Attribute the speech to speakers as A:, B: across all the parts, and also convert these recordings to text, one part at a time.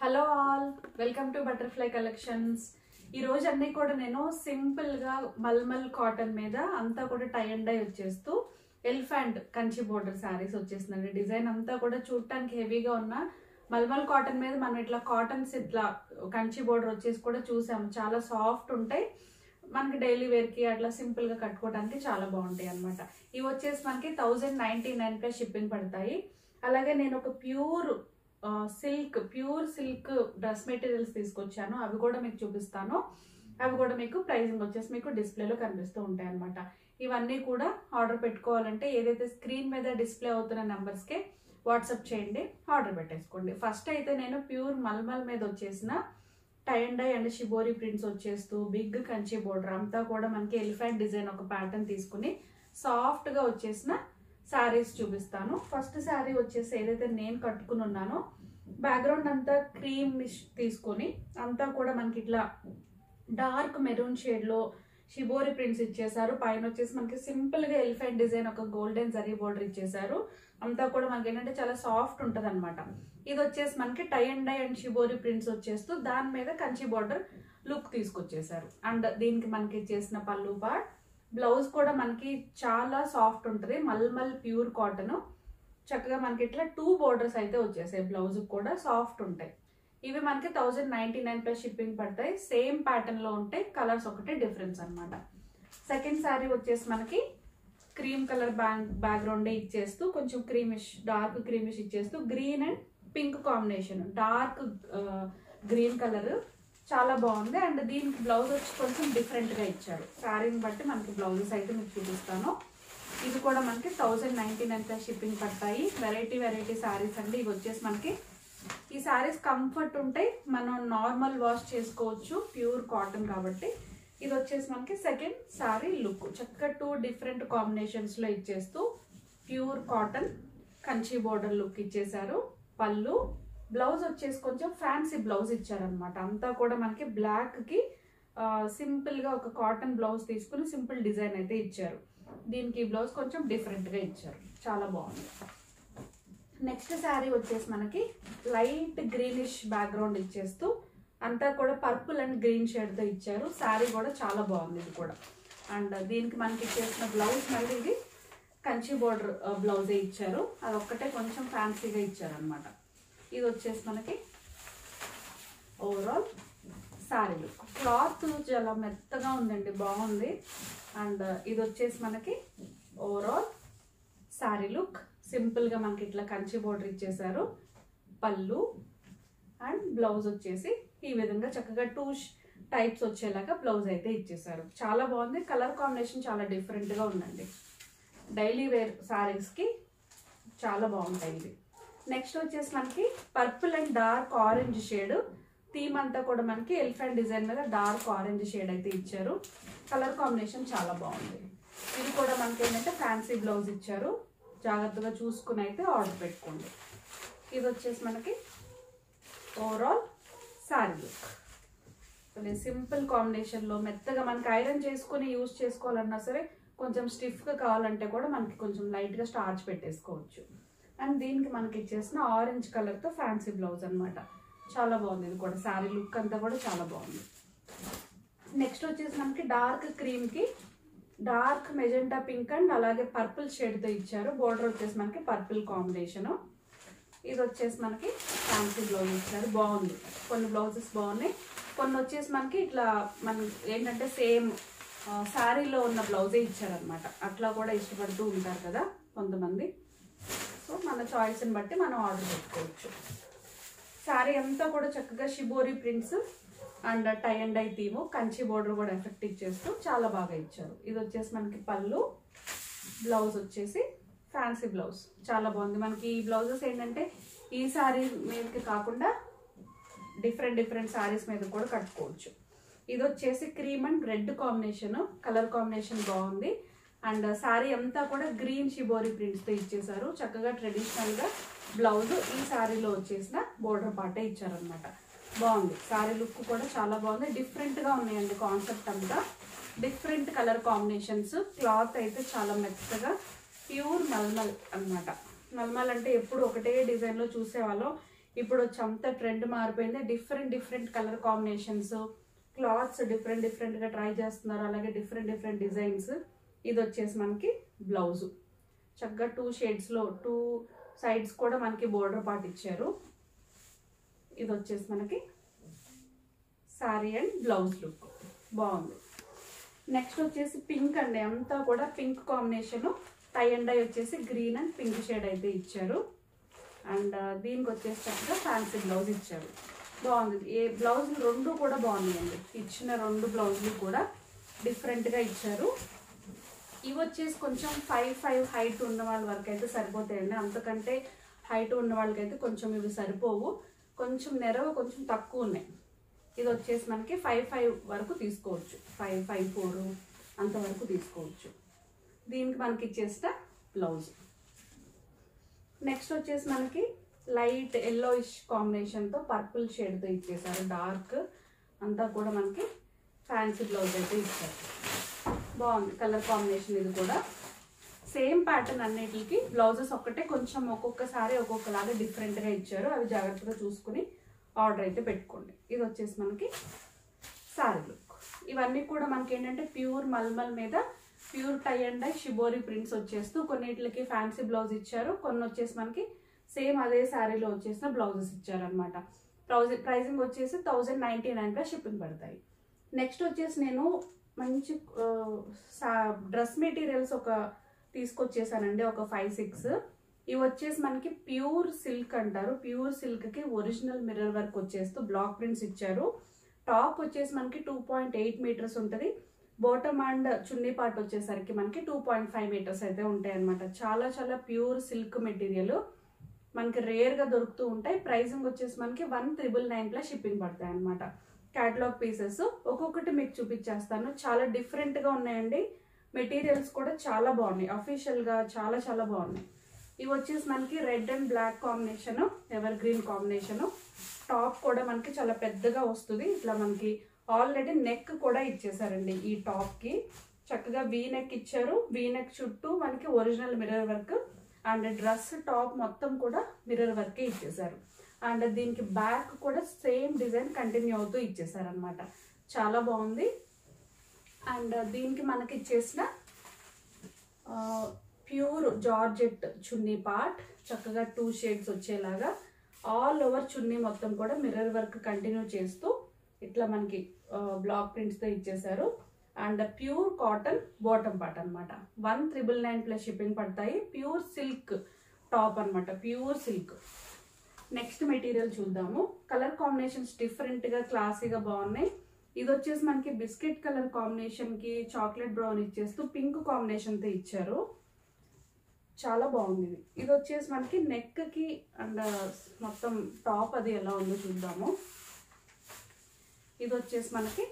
A: Hello all, welcome to butterfly collections. ఈ రోజు అన్ని కూడా నేను సింపుల్ గా మల్మల్ కాటన్ మీద అంతా కూడా టై అండ్ డై వచ్చేస్తూ ఎలిఫెంట్ కంచి బోర్డర్ శారీస్ వచ్చేసిందండి. డిజైన్ అంతా కూడా చూడటానికి హెవీగా ఉన్న మల్మల్ కాటన్ మీద మనం ఇట్లా కాటన్స్ ఇట్లా కంచి బోర్డర్ వచ్చేసి కూడా చూసాము. చాలా సాఫ్ట్ ఉంటాయి, మనకి డైలీ వేర్ కి అట్లా సింపుల్ గా కట్టుకోవడానికి చాలా బాగుంటాయి అనమాట. ఇవి వచ్చేసి మనకి 1099 ప్లస్ షిప్పింగ్ పడతాయి. అలాగే నేను ఒక ప్యూర్ సిల్క్ డ్రెస్ మెటీరియల్స్ తీసుకొచ్చాను, అవి కూడా మీకు చూపిస్తాను. అవి కూడా మీకు ప్రైజింగ్ వచ్చేసి మీకు డిస్ప్లేలో కనిపిస్తూ ఉంటాయి అనమాట. ఇవన్నీ కూడా ఆర్డర్ పెట్టుకోవాలంటే ఏదైతే స్క్రీన్ మీద డిస్ప్లే అవుతున్న నెంబర్స్కే వాట్సాప్ చేయండి, ఆర్డర్ పెట్టేసుకోండి. ఫస్ట్ అయితే నేను ప్యూర్ మల్మల్ మీద వచ్చేసిన tie and dye and shibori prints వచ్చేస్తూ బిగ్ కంచి బోర్డర్ అంతా కూడా మనకి ఎలిఫెంట్ డిజైన్ ఒక ప్యాటర్న్ తీసుకుని సాఫ్ట్ గా వచ్చేసిన శారీస్ చూపిస్తాను. ఫస్ట్ శారీ వచ్చేసి ఏదైతే నేను కట్టుకుని ఉన్నానో బ్యాక్గ్రౌండ్ అంతా క్రీమ్ తీసుకొని అంతా కూడా మనకి ఇట్లా డార్క్ మెరూన్ షేడ్ లో షిబోరి ప్రింట్స్ ఇచ్చేసారు. పైన వచ్చేసి మనకి సింపుల్ గా ఎలిఫెంట్ డిజైన్ ఒక గోల్డెన్ జరీ బోర్డర్ ఇచ్చేసారు. అంతా కూడా మనకి ఏంటంటే చాలా సాఫ్ట్ ఉంటది అనమాట. ఇది వచ్చేసి మనకి tie and dye and shibori prints వచ్చేస్తూ దాని మీద కంచి బోర్డర్ లుక్ తీసుకొచ్చేసారు. అండ్ దీనికి మనకి చేసిన పళ్ళు పార్ట్, బ్లౌజ్ కూడా మనకి చాలా సాఫ్ట్ ఉంటుంది, మల్మల్ ప్యూర్ కాటన్. చక్కగా మనకి ఇట్లా 2 బోర్డర్స్ అయితే వచ్చేసాయి, బ్లౌజ్ కూడా సాఫ్ట్ ఉంటాయి. ఇవి మనకి 1099 ప్లస్ షిప్పింగ్ పడతాయి. సేమ్ ప్యాటర్న్ లో ఉంటాయి, కలర్స్ ఒకటే డిఫరెన్స్ అనమాట. సెకండ్ శారీ వచ్చేసి మనకి క్రీమ్ కలర్ బ్యాక్గ్రౌండ్ ఇచ్చేస్తూ కొంచెం క్రీమిష్, డార్క్ క్రీమిష్ ఇచ్చేస్తూ green and pink combination, dark green colour చాలా బాగుంది. అండ్ దీనికి బ్లౌజ్ వచ్చి కొంచెం డిఫరెంట్ గా ఇచ్చారు. శారీని బట్టి మనకి బ్లౌజెస్ అయితే మీకు చూపిస్తాను. ఇది కూడా మనకి 1099 ప్లస్ షిప్పింగ్ పడతాయి. వెరైటీ శారీస్ అండి. ఇవి వచ్చేసి మనకి ఈ శారీస్ కంఫర్ట్ ఉంటాయి, మనం నార్మల్ వాష్ చేసుకోవచ్చు, ప్యూర్ కాటన్ కాబట్టి. ఇది వచ్చేసి మనకి సెకండ్ శారీ లుక్. చక్కగా 2 డిఫరెంట్ కాంబినేషన్స్ లో ఇచ్చేస్తూ pure cotton Kanchi border look ఇచ్చేసారు. పళ్ళు, బ్లౌజ్ వచ్చేసి కొంచెం ఫ్యాన్సీ బ్లౌజ్ ఇచ్చారనమాట. అంతా కూడా మనకి బ్లాక్ కి సింపుల్ గా ఒక కాటన్ బ్లౌజ్ తీసుకుని సింపుల్ డిజైన్ అయితే ఇచ్చారు. దీనికి బ్లౌజ్ కొంచెం డిఫరెంట్ గా ఇచ్చారు, చాలా బాగుంది. నెక్స్ట్ శారీ వచ్చేసి మనకి లైట్ గ్రీనిష్ బ్యాక్గ్రౌండ్ ఇచ్చేస్తూ అంతా కూడా పర్పుల్ అండ్ గ్రీన్ షేడ్ తో ఇచ్చారు. శారీ కూడా చాలా బాగుంది ఇది కూడా. అండ్ దీనికి మనకి ఇచ్చేసిన బ్లౌజ్ మళ్ళీ ఇది కంచి బోర్డర్ బ్లౌజే ఇచ్చారు, అదొక్కటే కొంచెం ఫ్యాన్సీగా ఇచ్చారు అనమాట. ఇది వచ్చేసి మనకి ఓవరాల్ శారీ లుక్. క్లాత్ చాలా మెత్తగా ఉందండి, బాగుంది. అండ్ ఇది వచ్చేసి మనకి ఓవరాల్ శారీ లుక్. సింపుల్ గా మనకి ఇట్లా కంచి బోర్డర్ ఇచ్చేసారు. పళ్ళు అండ్ బ్లౌజ్ వచ్చేసి ఈ విధంగా చక్కగా 2 టైప్స్ వచ్చేలాగా బ్లౌజ్ అయితే ఇచ్చేసారు. చాలా బాగుంది. కలర్ కాంబినేషన్ చాలా డిఫరెంట్ గా ఉందండి. డైలీ వేర్ శారీస్ కి చాలా బాగుంటాయి ఇది. నెక్స్ట్ వచ్చేసి మనకి purple and dark orange shade theme అంతా కూడా మనకి ఎలిఫెంట్ డిజైన్ మీద డార్క్ ఆరెంజ్ షేడ్ అయితే ఇచ్చారు. కలర్ కాంబినేషన్ చాలా బాగుంది. ఇది కూడా మనకి ఏంటంటే ఫ్యాన్సీ బ్లౌజ్ ఇచ్చారు, జాగ్రత్తగా చూసుకుని అయితే ఆర్డర్ పెట్టుకోండి. ఇది వచ్చేసి మనకి overall sari look. Simple combination లో మెత్తగా మనకి ఐరన్ చేసుకుని యూజ్ చేసుకోవాలన్నా సరే, కొంచెం స్టిఫ్ గా కావాలంటే కూడా మనకి కొంచెం లైట్ గా స్టార్చ్ పెట్టేసుకోవచ్చు. అండ్ దీనికి మనకి ఇచ్చేసిన ఆరెంజ్ కలర్ తో ఫ్యాన్సీ బ్లౌజ్ అనమాట. చాలా బాగుంది. ఇది కూడా శారీ లుక్ అంతా కూడా చాలా బాగుంది. నెక్స్ట్ వచ్చేసి మనకి డార్క్ క్రీమ్ కి డార్క్ మెజెంటా పింక్ అండ్ అలాగే పర్పుల్ షేడ్ తో ఇచ్చారు. బోర్డర్ వచ్చేసి మనకి పర్పుల్ కాంబినేషన్. ఇది వచ్చేసి మనకి ఫ్యాన్సీ బ్లౌజ్ ఇచ్చారు, బాగుంది. కొన్ని బ్లౌజెస్ బాగున్నాయి, కొన్ని వచ్చేసి మనకి ఇట్లా మన ఏంటంటే సేమ్ శారీలో ఉన్న బ్లౌజే ఇచ్చారనమాట. అట్లా కూడా ఇష్టపడుతూ ఉంటారు కదా కొంతమంది. సో మన చాయిస్ని బట్టి మనం ఆర్డర్ పెట్టుకోవచ్చు. శారీ అంతా కూడా చక్కగా shibori prints and tie and dye theme, Kanchi border కూడా ఎఫెక్ట్ ఇచ్చేస్తూ చాలా బాగా ఇచ్చారు. ఇది వచ్చేసి మనకి పళ్ళు, బ్లౌజ్ వచ్చేసి ఫ్యాన్సీ బ్లౌజ్ చాలా బాగుంది. మనకి ఈ బ్లౌజెస్ ఏంటంటే ఈ శారీ మీదకి కాకుండా డిఫరెంట్ శారీస్ మీద కూడా కట్టుకోవచ్చు. ఇది వచ్చేసి cream and red combination, colour combination బాగుంది. అండ్ శారీ అంతా కూడా గ్రీన్ షిబోరి ప్రింట్స్ తో ఇచ్చేసారు. చక్కగా ట్రెడిషనల్ గా బ్లౌజ్ ఈ శారీలో వచ్చేసిన బోర్డర్ పార్టే ఇచ్చారనమాట. బాగుంది. శారీ లుక్ కూడా చాలా బాగుంది. డిఫరెంట్ గా ఉన్నాయండి కాన్సెప్ట్ అంతా, డిఫరెంట్ కలర్ కాంబినేషన్స్. క్లాత్ అయితే చాలా మెత్తగా ప్యూర్ మల్మల్ అనమాట. మల్మల్ అంటే ఎప్పుడు ఒకటే డిజైన్ లో చూసేవాళ్ళం, ఇప్పుడు వచ్చి అంతా ట్రెండ్ మారిపోయింది. డిఫరెంట్ కలర్ కాంబినేషన్స్, క్లాత్స్ డిఫరెంట్గా ట్రై చేస్తున్నారు. అలాగే డిఫరెంట్ డిజైన్స్. ఇది వచ్చేసి మనకి బ్లౌజు చక్కగా 2 షేడ్స్లో 2 సైడ్స్ కూడా మనకి బోర్డర్ పార్ట్ ఇచ్చారు. ఇది వచ్చేసి మనకి సారీ అండ్ బ్లౌజ్ లుక్ బాగుంది. నెక్స్ట్ వచ్చేసి పింక్ అండి, అంతా కూడా pink combination. Tie and dye వచ్చేసి గ్రీన్ అండ్ పింక్ షేడ్ అయితే ఇచ్చారు. అండ్ దీనికి వచ్చేసి చక్కగా ఫ్యాన్సీ బ్లౌజ్ ఇచ్చారు. బాగుంది. ఏ బ్లౌజులు 2 కూడా బాగున్నాయండి. ఇచ్చిన 2 బ్లౌజులు కూడా డిఫరెంట్గా ఇచ్చారు. ఇవి వచ్చేసి కొంచెం 5'5" హైట్ ఉన్న వాళ్ళ వరకు అయితే సరిపోతాయండి. అంతకంటే హైట్ ఉన్న వాళ్ళకైతే కొంచెం ఇవి సరిపోవు. కొంచెం నెరవ కొంచెం తక్కువ ఉన్నాయి. ఇది వచ్చేసి మనకి 5'5" వరకు తీసుకోవచ్చు. 5'4" అంతవరకు తీసుకోవచ్చు. దీనికి మనకి ఇచ్చేసిన బ్లౌజ్. నెక్స్ట్ వచ్చేసి మనకి లైట్ ఎల్లోయిష్ కాంబినేషన్తో పర్పుల్ షేడ్తో ఇచ్చేసారు. డార్క్ అంతా కూడా మనకి ఫ్యాన్సీ బ్లౌజ్ అయితే ఇచ్చారు. బాగుంది కలర్ కాంబినేషన్. ఇది కూడా సేమ్ ప్యాటర్న్ అన్నిటికి బ్లౌజెస్ ఒక్కటే కొంచెం ఒక్కొక్కసారి ఒక్కొక్కలాగా డిఫరెంట్గా ఇచ్చారు. అవి జాగ్రత్తగా చూసుకుని ఆర్డర్ అయితే పెట్టుకోండి. ఇది వచ్చేసి మనకి శారీ లుక్. ఇవన్నీ కూడా మనకి ఏంటంటే ప్యూర్ మల్మల్ మీద pure tie and dye shibori prints వచ్చేస్తూ కొన్నిటికి ఫ్యాన్సీ బ్లౌజ్ ఇచ్చారు. కొన్ని వచ్చేసి మనకి సేమ్ అదే శారీలో వచ్చేసిన బ్లౌజెస్ ఇచ్చారనమాట. ప్రైజింగ్ వచ్చేసి 1099 షిప్పింగ్ పడతాయి. నెక్స్ట్ వచ్చేసి నేను మంచి డ్రెస్ మెటీరియల్స్ ఒక తీసుకొచ్చేసానండి, ఒక 5-6. ఇవి వచ్చేసి మనకి ప్యూర్ సిల్క్ అంటారు. ప్యూర్ సిల్క్కి ఒరిజినల్ మిర్రర్ వర్క్ వచ్చేస్తూ బ్లాక్ ప్రింట్స్ ఇచ్చారు. టాప్ వచ్చేసి మనకి 2.8 మీటర్స్ ఉంటుంది. బాటమ్ అండ్ చున్నీ పార్ట్ వచ్చేసరికి మనకి 2.5 మీటర్స్ అయితే ఉంటాయి అనమాట. చాలా ప్యూర్ సిల్క్ మెటీరియల్ మనకి రేర్గా దొరుకుతూ ఉంటాయి. ప్రైజింగ్ వచ్చేసి మనకి 1999 షిప్పింగ్ పడతాయి అనమాట. క్యాటలాగ్ పీసెస్ ఒక్కొక్కటి మీకు చూపించేస్తాను. చాలా డిఫరెంట్గా ఉన్నాయండి. మెటీరియల్స్ కూడా చాలా బాగున్నాయి. అఫీషియల్గా చాలా బాగున్నాయి. ఇవి వచ్చేసి మనకి red and black combination, evergreen combination. Top కూడా మనకి చాలా పెద్దగా వస్తుంది. ఇట్లా మనకి ఆల్రెడీ నెక్ కూడా ఇచ్చేసారండి. ఈ టాప్కి చక్కగా వీ నెక్ ఇచ్చారు. వీ నెక్ చుట్టూ మనకి original mirror work and dress top మొత్తం కూడా మిర్రర్ వర్కే ఇచ్చేసారు. అండ్ దీనికి బ్యాక్ కూడా సేమ్ డిజైన్ కంటిన్యూ అవుతూ ఇచ్చేసారనమాట. చాలా బాగుంది. అండ్ దీనికి మనకి ఇచ్చేసిన ప్యూర్ జార్జెట్ చున్నీ పార్ట్ చక్కగా 2 షేడ్స్ వచ్చేలాగా ఆల్ ఓవర్ చున్నీ మొత్తం కూడా మిర్రర్ వర్క్ కంటిన్యూ చేస్తూ ఇట్లా మనకి బ్లాక్ ప్రింట్స్తో ఇచ్చేసారు. And pure cotton bottom part అనమాట. 1999 షిప్పింగ్ పడతాయి. ప్యూర్ సిల్క్ టాప్ అనమాట, ప్యూర్ సిల్క్. నెక్స్ట్ మెటీరియల్ చూద్దాము. కలర్ కాంబినేషన్స్ డిఫరెంట్గా క్లాసీగా బాగున్నాయి. ఇది వచ్చేసి మనకి బిస్కెట్ కలర్ కాంబినేషన్కి చాక్లెట్ బ్రౌన్ ఇచ్చేస్తూ పింక్ కాంబినేషన్తో ఇచ్చారు. చాలా బాగుంది. ఇది వచ్చేసి మనకి నెక్కి అండ్ మొత్తం టాప్ అది ఎలా ఉందో చూద్దాము. ఇది వచ్చేసి మనకి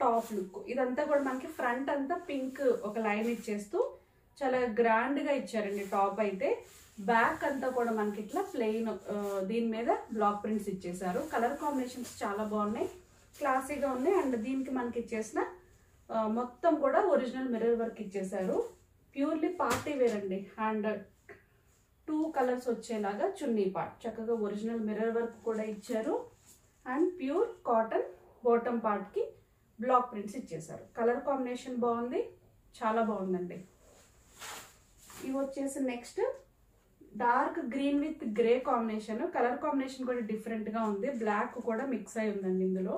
A: టాప్ లుక్. ఇదంతా కూడా మనకి ఫ్రంట్ అంతా పింక్ ఒక లైన్ ఇచ్చేస్తూ చాలా గ్రాండ్గా ఇచ్చారండి టాప్ అయితే. బ్యాక్ అంతా కూడా మనకి ఇట్లా ప్లెయిన్ దీని మీద బ్లాక్ ప్రింట్స్ ఇచ్చేసారు. కలర్ కాంబినేషన్స్ చాలా బాగున్నాయి, క్లాసీగా ఉన్నాయి. అండ్ దీనికి మనకి ఇచ్చేసిన మొత్తం కూడా ఒరిజినల్ మిర్రర్ వర్క్ ఇచ్చేసారు. ప్యూర్లీ పార్టీ వేర్ అండి. అండ్ 2 కలర్స్ వచ్చేలాగా చున్నీ పార్ట్ చక్కగా ఒరిజినల్ మిర్రర్ వర్క్ కూడా ఇచ్చారు. అండ్ ప్యూర్ కాటన్ బాటమ్ పార్ట్కి బ్లాక్ ప్రింట్స్ ఇచ్చేసారు. కలర్ కాంబినేషన్ బాగుంది, చాలా బాగుందండి. ఇవి వచ్చేసి next dark green with grey combination. Colour combination కూడా డిఫరెంట్గా ఉంది. బ్లాక్ కూడా మిక్స్ అయి ఉందండి ఇందులో.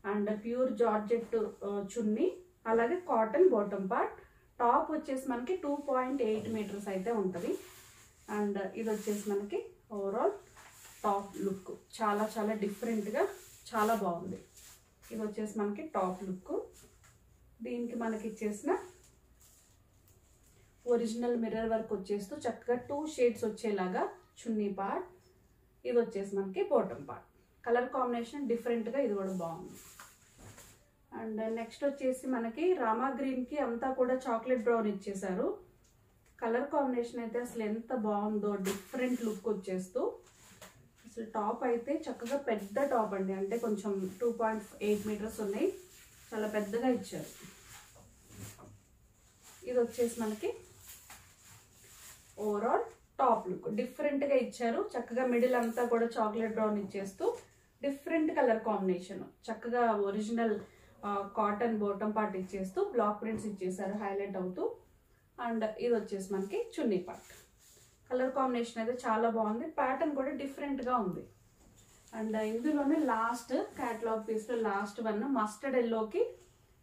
A: అండ్ ప్యూర్ జార్జెట్ చున్నీ, అలాగే కాటన్ బాటమ్ పార్ట్. టాప్ వచ్చేసి మనకి 2.8 మీటర్స్ అయితే ఉంటుంది. అండ్ ఇది వచ్చేసి మనకి ఓవరాల్ టాప్ లుక్ చాలా డిఫరెంట్గా చాలా బాగుంది. ఇది వచ్చేసి మనకి టాప్ లుక్. దీనికి మనకి ఇచ్చేసిన ఒరిజినల్ మిర్రర్ వర్క్ వచ్చేస్తూ చక్కగా 2 షేడ్స్ వచ్చేలాగా చున్నీ పార్ట్. ఇది వచ్చేసి మనకి బాటమ్ పార్ట్. కలర్ కాంబినేషన్ డిఫరెంట్గా ఇది కూడా బాగుంది. అండ్ నెక్స్ట్ వచ్చేసి మనకి రామా గ్రీన్కి అంతా కూడా చాక్లెట్ బ్రౌన్ ఇచ్చేసారు. కలర్ కాంబినేషన్ అయితే అసలు ఎంత బాగుందో, డిఫరెంట్ లుక్ వచ్చేస్తూ. అసలు టాప్ అయితే చక్కగా పెద్ద టాప్ అండి. అంటే కొంచెం 2.8 మీటర్స్ ఉన్నాయి, చాలా పెద్దగా ఇచ్చారు. ఇది వచ్చేసి మనకి ఓవరాల్ టాప్ లుక్ డిఫరెంట్గా ఇచ్చారు. చక్కగా మిడిల్ అంతా కూడా చాక్లెట్ బ్రౌన్ ఇచ్చేస్తూ డిఫరెంట్ కలర్ కాంబినేషన్, చక్కగా ఒరిజినల్ కాటన్ బాటమ్ పార్ట్ ఇచ్చేస్తూ బ్లాక్ ప్రింట్స్ ఇచ్చేసారు హైలైట్ అవుతూ. అండ్ ఇది వచ్చేసి మనకి చున్నీ పార్ట్. కలర్ కాంబినేషన్ అయితే చాలా బాగుంది, ప్యాటర్న్ కూడా డిఫరెంట్గా ఉంది. అండ్ ఇందులోనే లాస్ట్ క్యాటలాగ్ పీస్లో లాస్ట్ వన్ మస్టర్డ్ ఎల్లోకి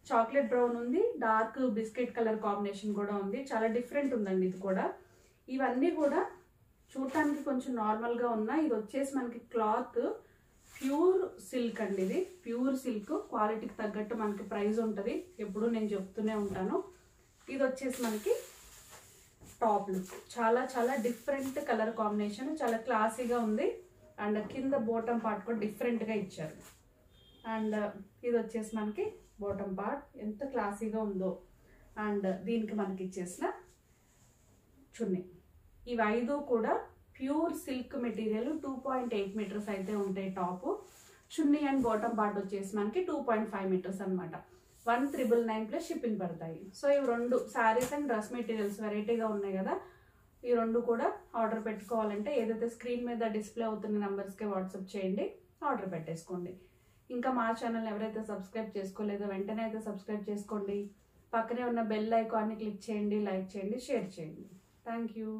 A: చాక్లెట్ బ్రౌన్ ఉంది, డార్క్ బిస్కెట్ కలర్ కాంబినేషన్ కూడా ఉంది. చాలా డిఫరెంట్ ఉందండి ఇది కూడా. ఇవన్నీ కూడా చూడటానికి కొంచెం నార్మల్గా ఉన్నాయి. ఇది వచ్చేసి మనకి క్లాత్ ప్యూర్ సిల్క్ అండి. ఇది ప్యూర్ సిల్క్, క్వాలిటీకి తగ్గట్టు మనకి ప్రైస్ ఉంటుంది, ఎప్పుడు నేను చెప్తూనే ఉంటాను. ఇది వచ్చేసి మనకి టాప్ లుక్, చాలా చాలా డిఫరెంట్ కలర్ కాంబినేషన్, చాలా క్లాసీగా ఉంది. అండ్ కింద బాటమ్ పార్ట్ కూడా డిఫరెంట్గా ఇచ్చారు. అండ్ ఇది వచ్చేసి మనకి బాటమ్ పార్ట్ ఎంత క్లాసీగా ఉందో. అండ్ దీనికి మనకి ఇచ్చేసిన చున్నీ. ఇవి 5 కూడా ప్యూర్ సిల్క్ మెటీరియల్, 2.8 మీటర్స్ అయితే ఉంటాయి top. Chunni and bottom part వచ్చేసి మనకి 2.5 మీటర్స్ అనమాట. 1,999 ప్లస్ షిప్పింగ్ పడతాయి. సో ఇవి 2 శారీస్ అండ్ డ్రెస్ మెటీరియల్స్ వెరైటీగా ఉన్నాయి కదా, ఈ 2 కూడా ఆర్డర్ పెట్టుకోవాలంటే ఏదైతే స్క్రీన్ మీద డిస్ప్లే అవుతున్న నెంబర్స్కి వాట్సాప్ చేయండి, ఆర్డర్ పెట్టేసుకోండి. ఇంకా మా ఛానల్ ఎవరైతే సబ్స్క్రైబ్ చేసుకోలేదో వెంటనే అయితే సబ్స్క్రైబ్ చేసుకోండి. పక్కనే ఉన్న బెల్ ఐకాన్ని క్లిక్ చేయండి, లైక్ చేయండి, షేర్ చేయండి. Thank you.